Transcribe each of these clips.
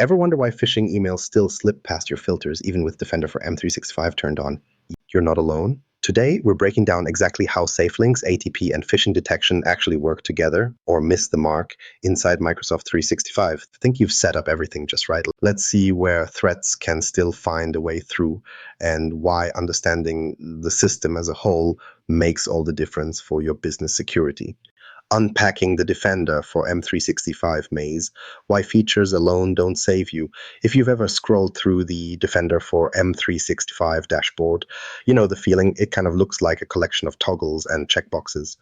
Ever wonder why phishing emails still slip past your filters even with Defender for M365 turned on? You're not alone. Today, we're breaking down exactly how safe links, ATP, and phishing detection actually work together or miss the mark inside Microsoft 365. I think you've set up everything just right. Let's see where threats can still find a way through and why understanding the system as a whole makes all the difference for your business security. Unpacking the Defender for M365 maze, why features alone don't save you. If you've ever scrolled through the Defender for M365 dashboard, you know the feeling. It kind of looks like a collection of toggles and checkboxes.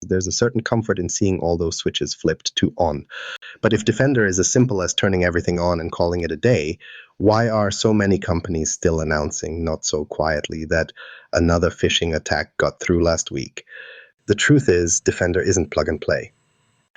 There's a certain comfort in seeing all those switches flipped to on. But if Defender is as simple as turning everything on and calling it a day, why are so many companies still announcing, not so quietly, that another phishing attack got through last week? The truth is, Defender isn't plug and play.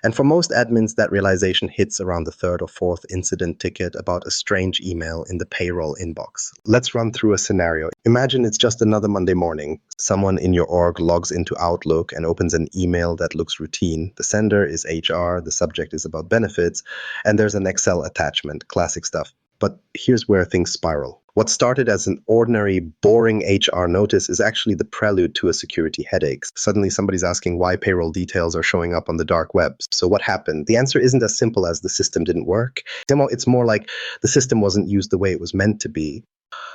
And for most admins, that realization hits around the third or fourth incident ticket about a strange email in the payroll inbox. Let's run through a scenario. Imagine it's just another Monday morning. Someone in your org logs into Outlook and opens an email that looks routine. The sender is HR, the subject is about benefits, and there's an Excel attachment, classic stuff. But here's where things spiral. What started as an ordinary, boring HR notice is actually the prelude to a security headache. Suddenly somebody's asking why payroll details are showing up on the dark web. So what happened? The answer isn't as simple as the system didn't work. It's more like the system wasn't used the way it was meant to be.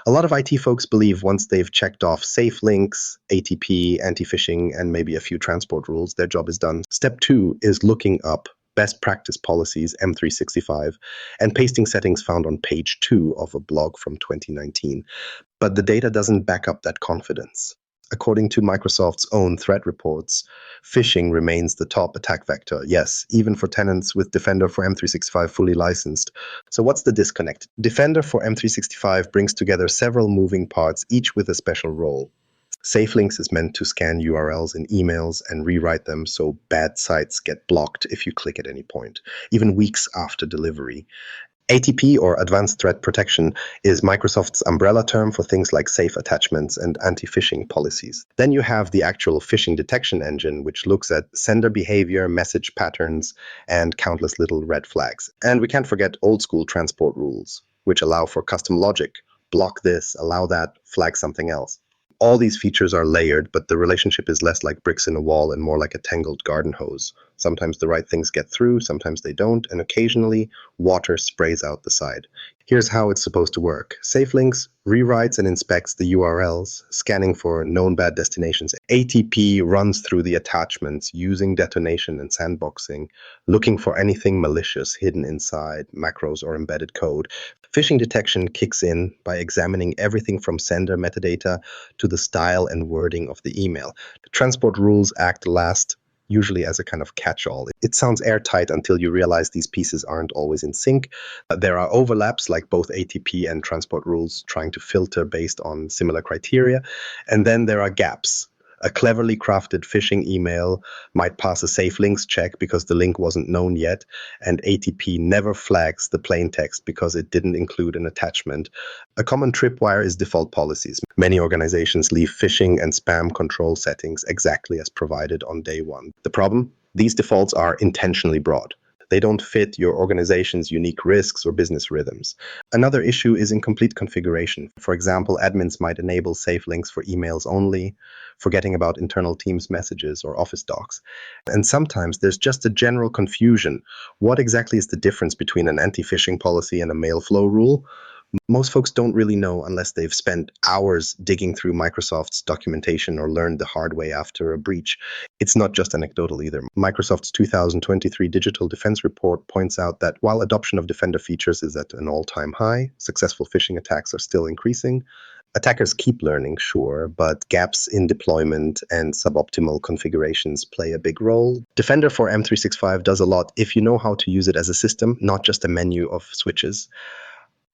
A lot of IT folks believe once they've checked off safe links, ATP, anti-phishing, and maybe a few transport rules, their job is done. Step 2 is looking up best practice policies, M365, and pasting settings found on page 2 of a blog from 2019. But the data doesn't back up that confidence. According to Microsoft's own threat reports, phishing remains the top attack vector. Yes, even for tenants with Defender for M365 fully licensed. So what's the disconnect? Defender for M365 brings together several moving parts, each with a special role. SafeLinks is meant to scan URLs in emails and rewrite them so bad sites get blocked if you click at any point, even weeks after delivery. ATP, or Advanced Threat Protection, is Microsoft's umbrella term for things like safe attachments and anti-phishing policies. Then you have the actual phishing detection engine, which looks at sender behavior, message patterns, and countless little red flags. And we can't forget old-school transport rules, which allow for custom logic. Block this, allow that, flag something else. All these features are layered, but the relationship is less like bricks in a wall and more like a tangled garden hose. Sometimes the right things get through, sometimes they don't, and occasionally water sprays out the side. Here's how it's supposed to work. SafeLinks rewrites and inspects the URLs, scanning for known bad destinations. ATP runs through the attachments using detonation and sandboxing, looking for anything malicious hidden inside macros or embedded code. Phishing detection kicks in by examining everything from sender metadata to the style and wording of the email. The transport rules act last, usually as a kind of catch-all. It sounds airtight until you realize these pieces aren't always in sync. There are overlaps, like both ATP and transport rules trying to filter based on similar criteria. And then there are gaps. A cleverly crafted phishing email might pass a safe links check because the link wasn't known yet, and ATP never flags the plain text because it didn't include an attachment. A common tripwire is default policies. Many organizations leave phishing and spam control settings exactly as provided on day one. The problem? These defaults are intentionally broad. They don't fit your organization's unique risks or business rhythms. Another issue is incomplete configuration. For example, admins might enable safe links for emails only, forgetting about internal Teams messages or Office docs. And sometimes there's just a general confusion. What exactly is the difference between an anti-phishing policy and a mail flow rule? Most folks don't really know unless they've spent hours digging through Microsoft's documentation or learned the hard way after a breach. It's not just anecdotal either. Microsoft's 2023 Digital Defense Report points out that while adoption of Defender features is at an all-time high, successful phishing attacks are still increasing. Attackers keep learning, sure, but gaps in deployment and suboptimal configurations play a big role. Defender for M365 does a lot if you know how to use it as a system, not just a menu of switches.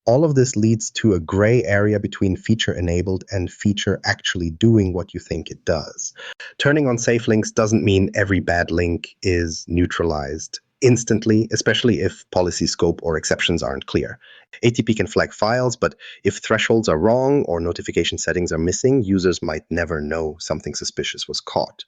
All of this leads to a gray area between feature-enabled and feature actually doing what you think it does. Turning on safe links doesn't mean every bad link is neutralized instantly, especially if policy scope or exceptions aren't clear. ATP can flag files, but if thresholds are wrong or notification settings are missing, users might never know something suspicious was caught.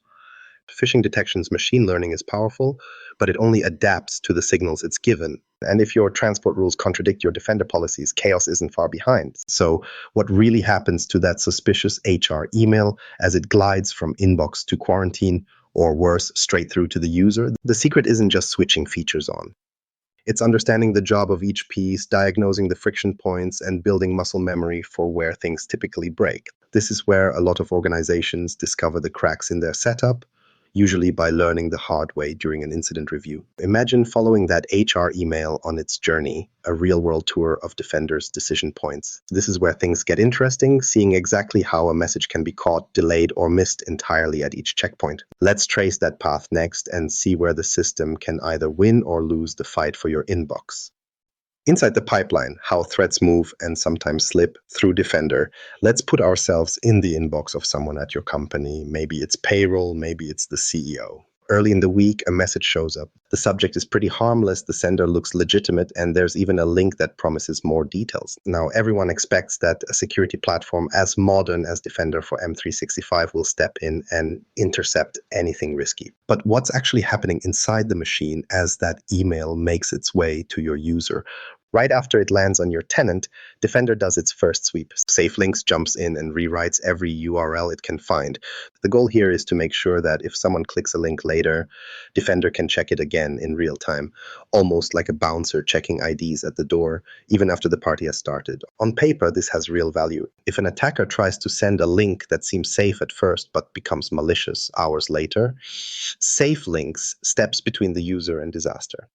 Phishing detection's machine learning is powerful, but it only adapts to the signals it's given. And if your transport rules contradict your defender policies, chaos isn't far behind. So, what really happens to that suspicious HR email as it glides from inbox to quarantine, or worse, straight through to the user? The secret isn't just switching features on. It's understanding the job of each piece, diagnosing the friction points, and building muscle memory for where things typically break. This is where a lot of organizations discover the cracks in their setup, usually by learning the hard way during an incident review. Imagine following that HR email on its journey, a real-world tour of Defender's decision points. This is where things get interesting, seeing exactly how a message can be caught, delayed, or missed entirely at each checkpoint. Let's trace that path next and see where the system can either win or lose the fight for your inbox. Inside the pipeline, how threats move and sometimes slip through Defender, let's put ourselves in the inbox of someone at your company. Maybe it's payroll, maybe it's the CEO. Early in the week, a message shows up. The subject is pretty harmless, the sender looks legitimate, and there's even a link that promises more details. Now, everyone expects that a security platform as modern as Defender for M365 will step in and intercept anything risky. But what's actually happening inside the machine as that email makes its way to your user? Right after it lands on your tenant, Defender does its first sweep. SafeLinks jumps in and rewrites every URL it can find. The goal here is to make sure that if someone clicks a link later, Defender can check it again in real time, almost like a bouncer checking IDs at the door, even after the party has started. On paper, this has real value. If an attacker tries to send a link that seems safe at first but becomes malicious hours later, SafeLinks steps between the user and disaster.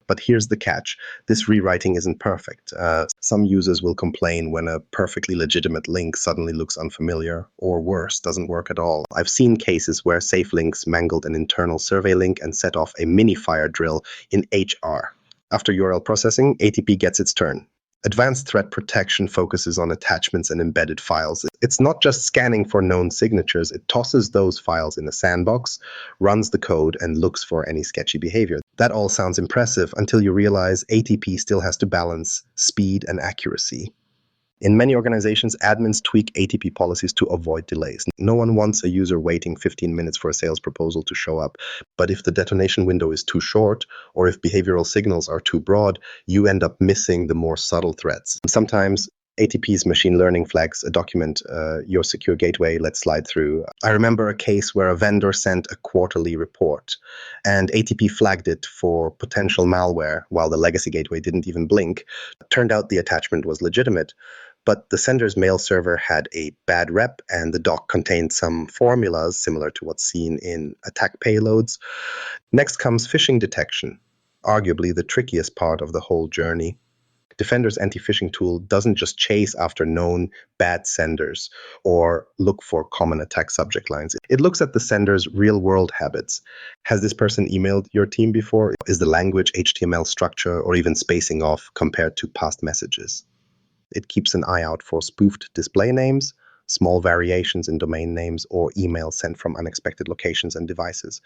But here's the catch. This rewriting isn't perfect. Some users will complain when a perfectly legitimate link suddenly looks unfamiliar, or worse, doesn't work at all. I've seen cases where SafeLinks mangled an internal survey link and set off a mini fire drill in HR. After URL processing, ATP gets its turn. Advanced threat protection focuses on attachments and embedded files. It's not just scanning for known signatures, it tosses those files in a sandbox, runs the code, and looks for any sketchy behavior. That all sounds impressive until you realize ATP still has to balance speed and accuracy. In many organizations, admins tweak ATP policies to avoid delays. No one wants a user waiting 15 minutes for a sales proposal to show up. But if the detonation window is too short, or if behavioral signals are too broad, you end up missing the more subtle threats. Sometimes ATP's machine learning flags a document your secure gateway let slide through. I remember a case where a vendor sent a quarterly report, and ATP flagged it for potential malware while the legacy gateway didn't even blink. It turned out the attachment was legitimate, but the sender's mail server had a bad rep, and the doc contained some formulas similar to what's seen in attack payloads. Next comes phishing detection, arguably the trickiest part of the whole journey. Defender's anti-phishing tool doesn't just chase after known bad senders or look for common attack subject lines. It looks at the sender's real-world habits. Has this person emailed your team before? Is the language, HTML structure, or even spacing off compared to past messages? It keeps an eye out for spoofed display names, small variations in domain names, or emails sent from unexpected locations and devices.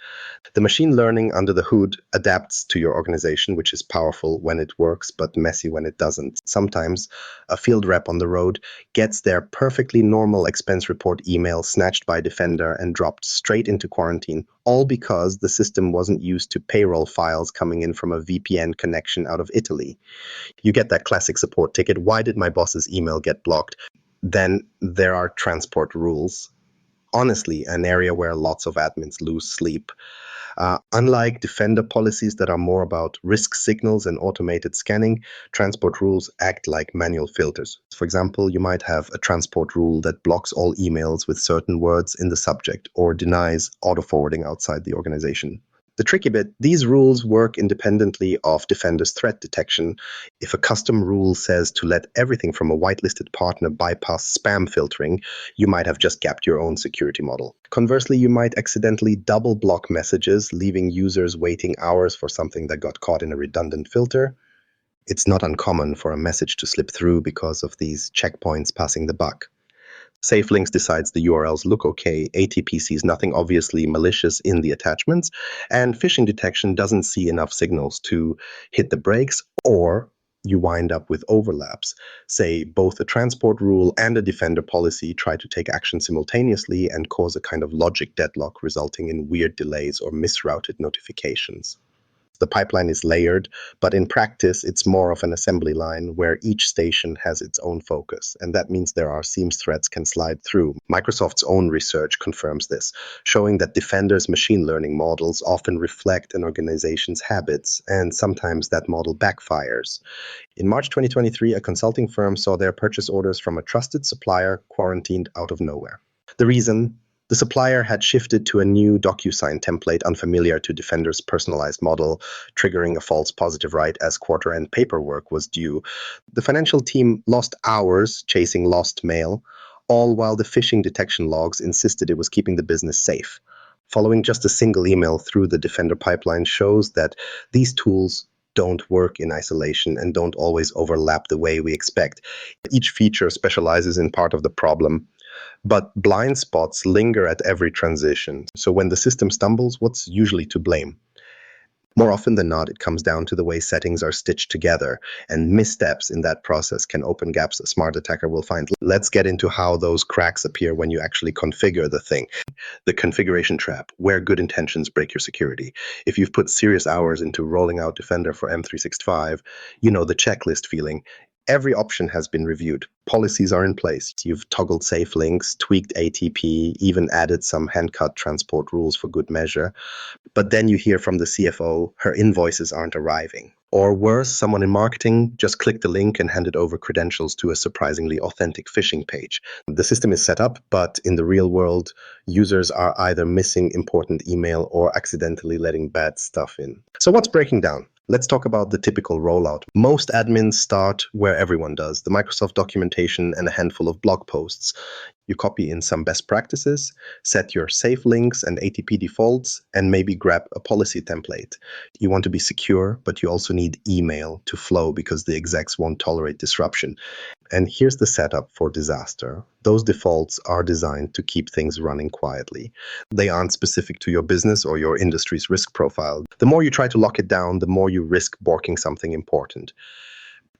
The machine learning under the hood adapts to your organization, which is powerful when it works, but messy when it doesn't. Sometimes a field rep on the road gets their perfectly normal expense report email snatched by Defender and dropped straight into quarantine, all because the system wasn't used to payroll files coming in from a VPN connection out of Italy. You get that classic support ticket, why did my boss's email get blocked? Then there are transport rules. Honestly, an area where lots of admins lose sleep. Unlike Defender policies that are more about risk signals and automated scanning, transport rules act like manual filters. For example, you might have a transport rule that blocks all emails with certain words in the subject or denies auto-forwarding outside the organization. The tricky bit, these rules work independently of Defender's threat detection. If a custom rule says to let everything from a whitelisted partner bypass spam filtering, you might have just gapped your own security model. Conversely, you might accidentally double block messages, leaving users waiting hours for something that got caught in a redundant filter. It's not uncommon for a message to slip through because of these checkpoints passing the buck. SafeLinks decides the URLs look okay, ATP sees nothing obviously malicious in the attachments, and phishing detection doesn't see enough signals to hit the brakes, or you wind up with overlaps. Say both a transport rule and a defender policy try to take action simultaneously and cause a kind of logic deadlock, resulting in weird delays or misrouted notifications. The pipeline is layered, but in practice, it's more of an assembly line where each station has its own focus. And that means there are seams threads can slide through. Microsoft's own research confirms this, showing that Defender's machine learning models often reflect an organization's habits, and sometimes that model backfires. In March 2023, a consulting firm saw their purchase orders from a trusted supplier quarantined out of nowhere. The reason? The supplier had shifted to a new DocuSign template unfamiliar to Defender's personalized model, triggering a false positive write as quarter-end paperwork was due. The financial team lost hours chasing lost mail, all while the phishing detection logs insisted it was keeping the business safe. Following just a single email through the Defender pipeline shows that these tools don't work in isolation and don't always overlap the way we expect. Each feature specializes in part of the problem, but blind spots linger at every transition. So when the system stumbles, what's usually to blame? More often than not, it comes down to the way settings are stitched together, and missteps in that process can open gaps a smart attacker will find. Let's get into how those cracks appear when you actually configure the thing. The configuration trap, where good intentions break your security. If you've put serious hours into rolling out Defender for M365, you know the checklist feeling. Every option has been reviewed. Policies are in place. You've toggled safe links, tweaked ATP, even added some hand-cut transport rules for good measure. But then you hear from the CFO, her invoices aren't arriving. Or worse, someone in marketing just clicked the link and handed over credentials to a surprisingly authentic phishing page. The system is set up, but in the real world, users are either missing important email or accidentally letting bad stuff in. So what's breaking down? Let's talk about the typical rollout. Most admins start where everyone does, the Microsoft documentation and a handful of blog posts. You copy in some best practices, set your safe links and ATP defaults, and maybe grab a policy template. You want to be secure, but you also need email to flow because the execs won't tolerate disruption. And here's the setup for disaster. Those defaults are designed to keep things running quietly. They aren't specific to your business or your industry's risk profile. The more you try to lock it down, the more you risk borking something important.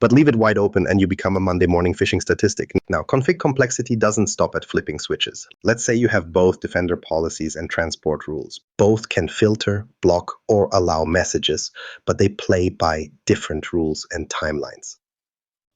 But leave it wide open and you become a Monday morning phishing statistic. Now, config complexity doesn't stop at flipping switches. Let's say you have both Defender policies and transport rules. Both can filter, block, or allow messages, but they play by different rules and timelines.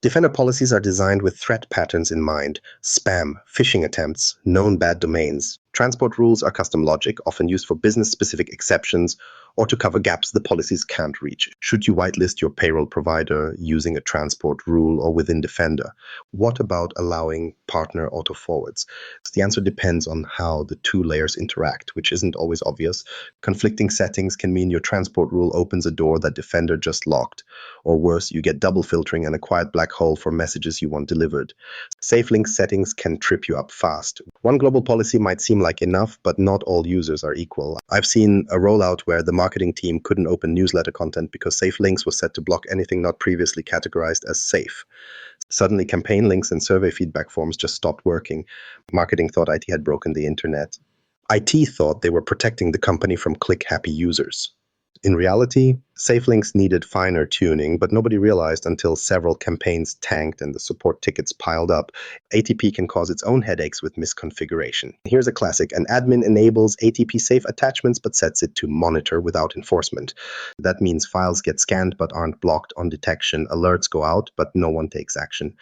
Defender policies are designed with threat patterns in mind: spam, phishing attempts, known bad domains. Transport rules are custom logic, often used for business-specific exceptions or to cover gaps the policies can't reach. Should you whitelist your payroll provider using a transport rule or within Defender? What about allowing partner auto-forwards? The answer depends on how the two layers interact, which isn't always obvious. Conflicting settings can mean your transport rule opens a door that Defender just locked. Or worse, you get double filtering and a quiet black hole for messages you want delivered. Safe link settings can trip you up fast. One global policy might seem like enough, but not all users are equal. I've seen a rollout where the marketing team couldn't open newsletter content because safe links was set to block anything not previously categorized as safe. Suddenly, campaign links and survey feedback forms just stopped working. Marketing thought IT had broken the internet. IT thought they were protecting the company from click-happy users. In reality, safe links needed finer tuning, but nobody realized until several campaigns tanked and the support tickets piled up. ATP can cause its own headaches with misconfiguration. Here's a classic. An admin enables ATP safe attachments but sets it to monitor without enforcement. That means files get scanned but aren't blocked on detection. Alerts go out, but no one takes action.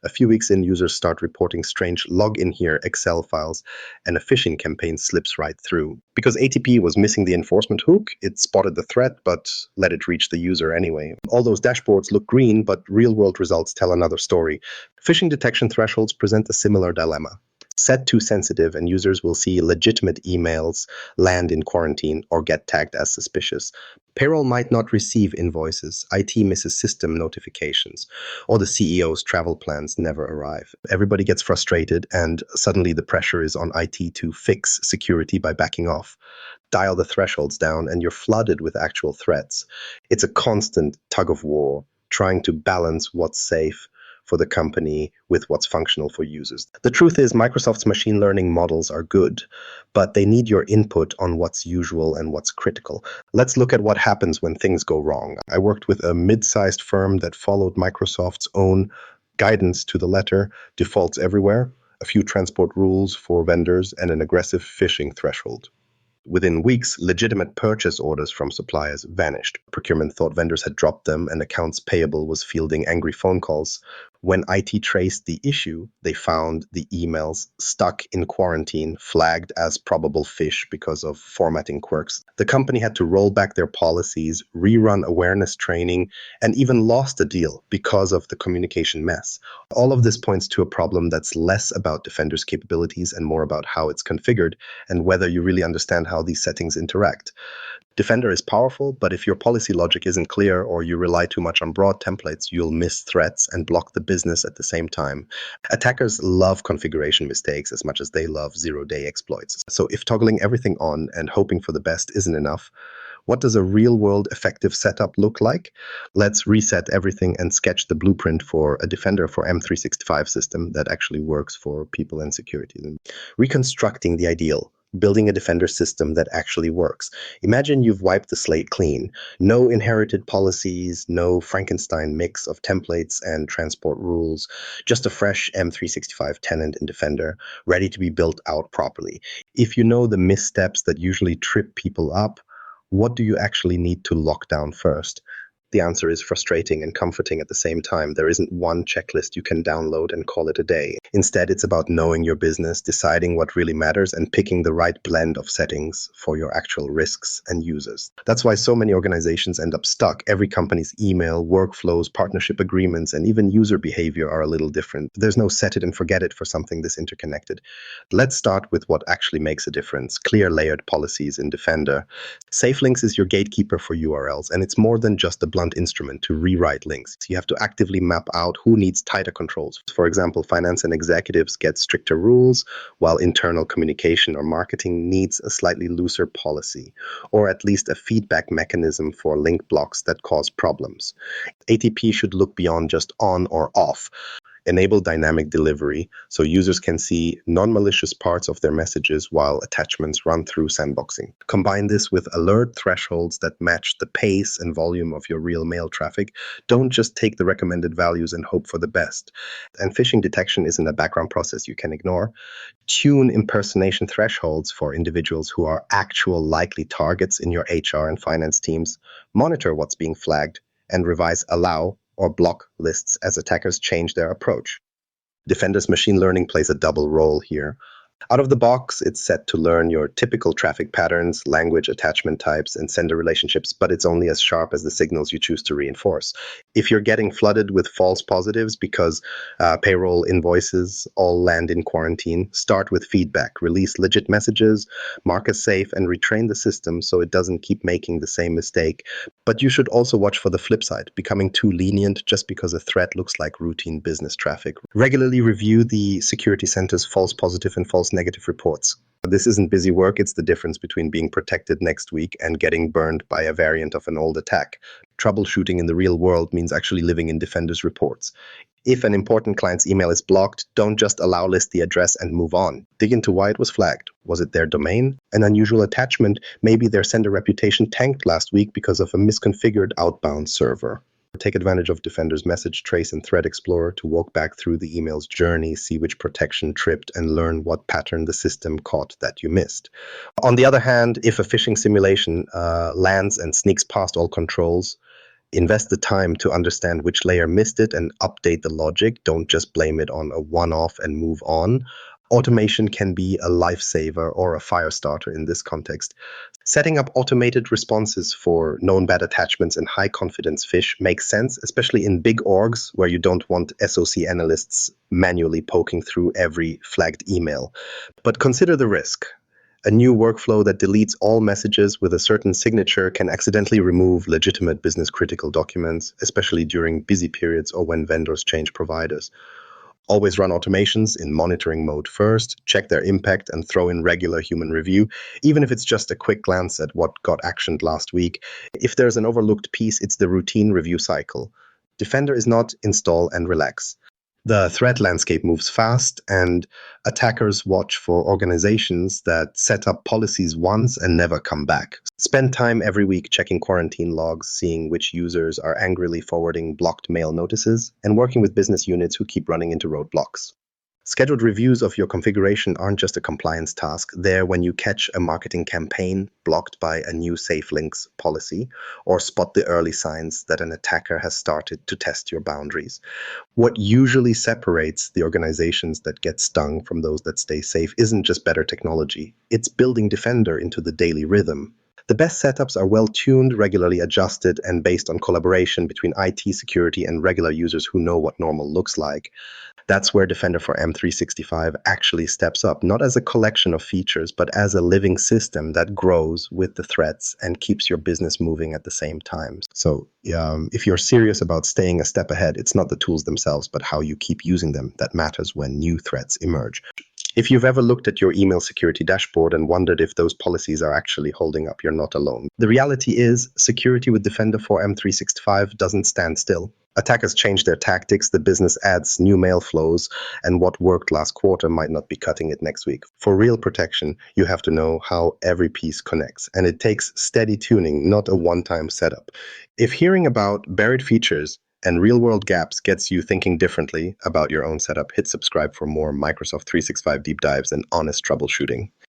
A few weeks in, users start reporting strange login here Excel files, and a phishing campaign slips right through. Because ATP was missing the enforcement hook, it spotted the threat, but let it reach the user anyway. All those dashboards look green, but real-world results tell another story. Phishing detection thresholds present a similar dilemma. Set too sensitive and users will see legitimate emails land in quarantine or get tagged as suspicious. Payroll might not receive invoices, IT misses system notifications, or the CEO's travel plans never arrive. Everybody gets frustrated and suddenly the pressure is on IT to fix security by backing off. Dial the thresholds down and you're flooded with actual threats. It's a constant tug of war, trying to balance what's safe for the company with what's functional for users. The truth is, Microsoft's machine learning models are good, but they need your input on what's usual and what's critical. Let's look at what happens when things go wrong. I worked with a mid-sized firm that followed Microsoft's own guidance to the letter, defaults everywhere, a few transport rules for vendors, and an aggressive phishing threshold. Within weeks, legitimate purchase orders from suppliers vanished. Procurement thought vendors had dropped them, and accounts payable was fielding angry phone calls. When IT traced the issue, they found the emails stuck in quarantine, flagged as probable phish because of formatting quirks. The company had to roll back their policies, rerun awareness training, and even lost a deal because of the communication mess. All of this points to a problem that's less about Defender's capabilities and more about how it's configured and whether you really understand how these settings interact. Defender is powerful, but if your policy logic isn't clear or you rely too much on broad templates, you'll miss threats and block the business at the same time. Attackers love configuration mistakes as much as they love zero-day exploits. So if toggling everything on and hoping for the best isn't enough, what does a real-world effective setup look like? Let's reset everything and sketch the blueprint for a Defender for M365 system that actually works for people and security. Reconstructing the ideal. Building a Defender system that actually works. Imagine you've wiped the slate clean. No inherited policies, no Frankenstein mix of templates and transport rules, just a fresh M365 tenant in Defender, ready to be built out properly. If you know the missteps that usually trip people up, what do you actually need to lock down first? The answer is frustrating and comforting at the same time. There isn't one checklist you can download and call it a day. Instead, it's about knowing your business, deciding what really matters, and picking the right blend of settings for your actual risks and users. That's why so many organizations end up stuck. Every company's email, workflows, partnership agreements, and even user behavior are a little different. There's no set it and forget it for something this interconnected. Let's start with what actually makes a difference. Clear layered policies in Defender. SafeLinks is your gatekeeper for URLs, and it's more than just a blunt instrument to rewrite links. You have to actively map out who needs tighter controls. For example, finance and executives get stricter rules, while internal communication or marketing needs a slightly looser policy, or at least a feedback mechanism for link blocks that cause problems. ATP should look beyond just on or off. Enable dynamic delivery so users can see non-malicious parts of their messages while attachments run through sandboxing. Combine this with alert thresholds that match the pace and volume of your real mail traffic. Don't just take the recommended values and hope for the best. And phishing detection isn't a background process you can ignore. Tune impersonation thresholds for individuals who are actual likely targets in your HR and finance teams. Monitor what's being flagged and revise allow or block lists as attackers change their approach. Defender's machine learning plays a double role here. Out of the box, it's set to learn your typical traffic patterns, language, attachment types, and sender relationships, but it's only as sharp as the signals you choose to reinforce. If you're getting flooded with false positives because payroll invoices all land in quarantine, start with feedback. Release legit messages, mark as safe, and retrain the system so it doesn't keep making the same mistake. But you should also watch for the flip side, becoming too lenient just because a threat looks like routine business traffic. Regularly review the security center's false positive and false negative reports. This isn't busy work, it's the difference between being protected next week and getting burned by a variant of an old attack. Troubleshooting in the real world means actually living in Defender's reports. If an important client's email is blocked, don't just allow list the address and move on. Dig into why it was flagged. Was it their domain? An unusual attachment? Maybe their sender reputation tanked last week because of a misconfigured outbound server. Take advantage of Defender's message trace and threat explorer to walk back through the email's journey, see which protection tripped, and learn what pattern the system caught that you missed. On the other hand, if a phishing simulation lands and sneaks past all controls, invest the time to understand which layer missed it and update the logic. Don't just blame it on a one-off and move on. Automation can be a lifesaver or a fire starter in this context. Setting up automated responses for known bad attachments and high confidence phish makes sense, especially in big orgs where you don't want SOC analysts manually poking through every flagged email. But consider the risk. A new workflow that deletes all messages with a certain signature can accidentally remove legitimate business-critical documents, especially during busy periods or when vendors change providers. Always run automations in monitoring mode first, check their impact, and throw in regular human review, even if it's just a quick glance at what got actioned last week. If there's an overlooked piece, it's the routine review cycle. Defender is not install and relax. The threat landscape moves fast, and attackers watch for organizations that set up policies once and never come back. Spend time every week checking quarantine logs, seeing which users are angrily forwarding blocked mail notices, and working with business units who keep running into roadblocks. Scheduled reviews of your configuration aren't just a compliance task. They're when you catch a marketing campaign blocked by a new safe links policy or spot the early signs that an attacker has started to test your boundaries. What usually separates the organizations that get stung from those that stay safe isn't just better technology, it's building Defender into the daily rhythm. The best setups are well tuned, regularly adjusted, and based on collaboration between IT security and regular users who know what normal looks like. That's where Defender for M365 actually steps up, not as a collection of features, but as a living system that grows with the threats and keeps your business moving at the same time. So if you're serious about staying a step ahead, it's not the tools themselves, but how you keep using them that matters when new threats emerge. If you've ever looked at your email security dashboard and wondered if those policies are actually holding up, you're not alone. The reality is, security with Defender for M365 doesn't stand still. Attackers change their tactics, the business adds new mail flows, and what worked last quarter might not be cutting it next week. For real protection, you have to know how every piece connects, and it takes steady tuning, not a one-time setup. If hearing about buried features and real-world gaps gets you thinking differently about your own setup, hit subscribe for more Microsoft 365 deep dives and honest troubleshooting.